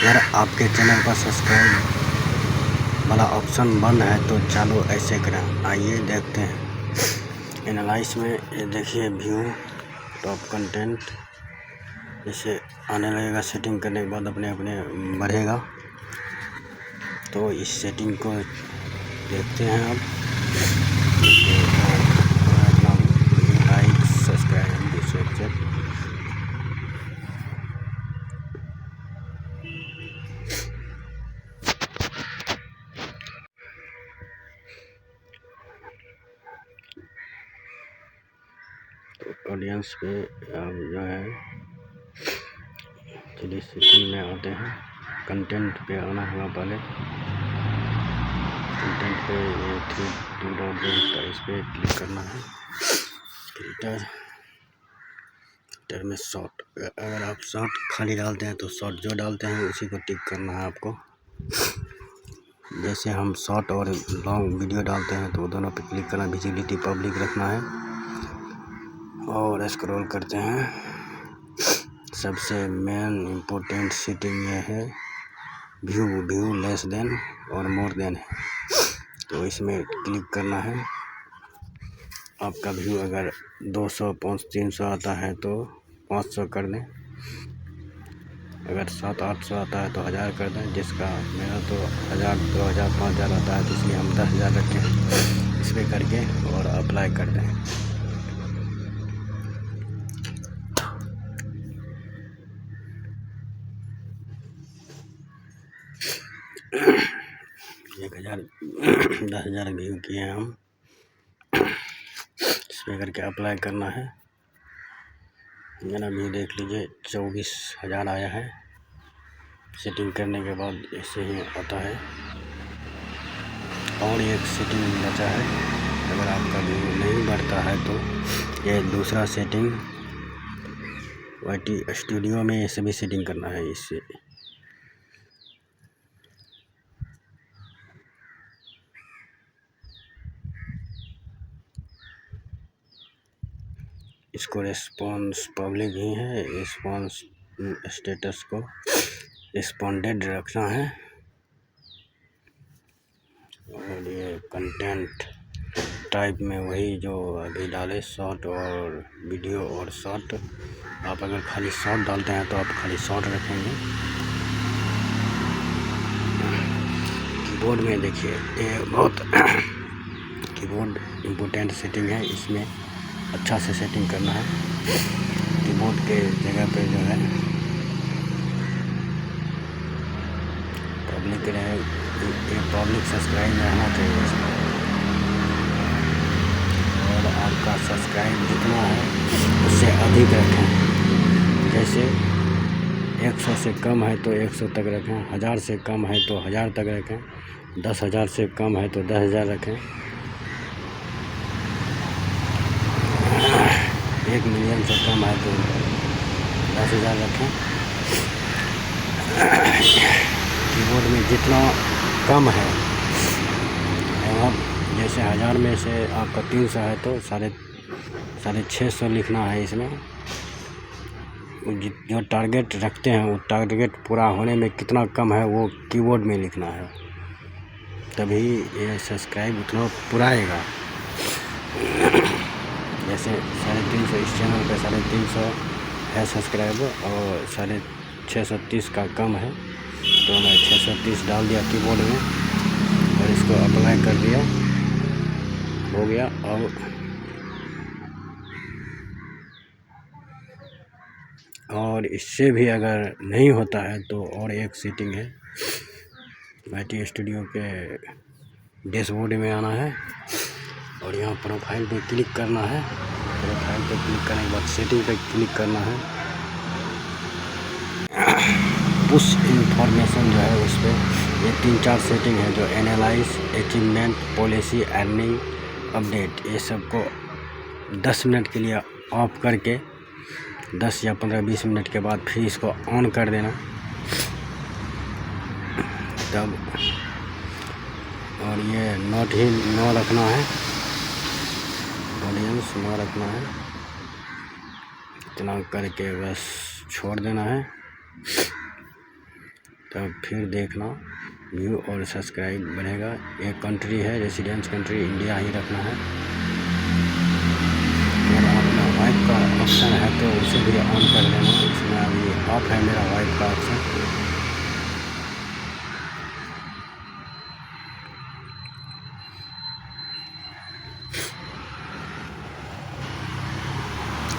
अगर आपके चैनल पर सब्सक्राइब वाला ऑप्शन बंद है तो चालू ऐसे करें। आइए देखते हैं एनालाइज में। ये देखिए व्यू टॉप कंटेंट, इसे आने लगेगा। सेटिंग करने के बाद अपने अपने बढ़ेगा। तो इस सेटिंग को देखते हैं अब। अपना लाइक सब्सक्राइब दूसरे ऑडियंस पे अब जो है चलिए सेटिंग में आते हैं। कंटेंट पे आना होगा पहले। कंटेंट पे ये थ्री डॉट दिखता है, इस पर क्लिक करना है। फिल्टर में शॉर्ट, अगर आप शॉर्ट खाली डालते हैं तो शॉर्ट जो डालते हैं उसी को टिक करना है आपको। जैसे हम शॉर्ट और लॉन्ग वीडियो डालते हैं तो दोनों पे क्लिक करना, विजिबिलिटी पब्लिक रखना है और स्क्रॉल करते हैं। सबसे मेन इम्पोर्टेंट सेटिंग ये है व्यू लेस देन और मोर देन है, तो इसमें क्लिक करना है। आपका व्यू अगर 200, 500, 300 आता है तो 500 कर दें। अगर 700, 800 आता है तो 1000 कर दें। जिसका मेरा तो 1000, 2000, 5000 आता है तो इसलिए हम 10,000 रखें। इस पर करके और अप्लाई कर दें। 1000, 10,000 व्यू किए हैं हम। इस पर करके अप्लाई करना है। मेरा व्यू देख लीजिए 24,000 आया है। सेटिंग करने के बाद ऐसे ही आता है। और एक सेटिंग बचा है, अगर आपका व्यू नहीं बढ़ता है तो ये दूसरा सेटिंग YT स्टूडियो में ये सभी सेटिंग करना है। इससे इसको रिस्पॉन्स पब्लिक ही है, रिस्पॉन्स स्टेटस को रिस्पॉन्डेड रखना है। और ये कंटेंट टाइप में वही जो अभी डाले, शॉर्ट और वीडियो और शॉर्ट। आप अगर खाली शॉर्ट डालते हैं तो आप खाली शॉर्ट रखेंगे। कीबोर्ड में देखिए ये बहुत कीबोर्ड इम्पोर्टेंट सेटिंग है। इसमें अच्छा से सेटिंग करना है। कीबोर्ड के जगह पे जो है पब्लिक रहे, ये पब्लिक सब्सक्राइब रहना चाहिए इसमें। और आपका सब्सक्राइब जितना है उससे अधिक रखें। जैसे 100 से कम है तो 100 तक रखें, 1000 से कम है तो 1000 तक रखें, 10,000 से कम है तो 10,000 रखें, 1 मिलियन से कम है तो 10,000 रखें। कीबोर्ड में जितना कम है, जैसे 1000 में से आपका 300 है तो 650 लिखना है। इसमें जो टारगेट रखते हैं वो टारगेट पूरा होने में कितना कम है वो कीबोर्ड में लिखना है, तभी ये सब्सक्राइब उतना पुराएगा। जैसे 350 इस चैनल पे 350 है सब्सक्राइबर और 630 का कम है, तो मैं 630 डाल दिया कीबोर्ड में और इसको अप्लाई कर दिया, हो गया। अब और इससे भी अगर नहीं होता है तो और एक सेटिंग है। YT स्टूडियो के डैशबोर्ड में आना है और यहाँ प्रोफाइल पे क्लिक करना है। प्रोफाइल पे क्लिक करने के बाद सेटिंग पे क्लिक करना है। पुश इन्फॉर्मेशन जो है उस पर ये 3-4 सेटिंग है, जो analyse, achievement, policy, earning, update, ये सबको 10 मिनट के लिए ऑफ करके 10 या 15-20 मिनट के बाद फिर इसको ऑन कर देना तब। और ये नोट ही नो रखना है, ऑडियंस नो रखना है। इतना करके बस छोड़ देना है। तब फिर देखना व्यू और सब्सक्राइब बढ़ेगा। एक कंट्री है रेसिडेंस कंट्री इंडिया ही रखना है। और अपना वाइफ का ऑप्शन है तो उसे भी ऑन कर लेना। इसमें अभी ऑफ है मेरा वाइफ का ऑप्शन।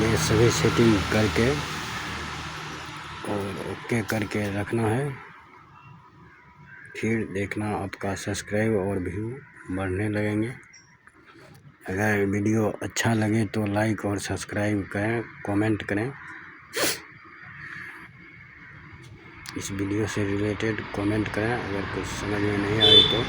ये सभी सेटिंग करके और ओके करके रखना है। फिर देखना आपका सब्सक्राइब और व्यू बढ़ने लगेंगे। अगर वीडियो अच्छा लगे तो लाइक और सब्सक्राइब करें, कमेंट करें। इस वीडियो से रिलेटेड कमेंट करें। अगर कुछ समझ में नहीं आए तो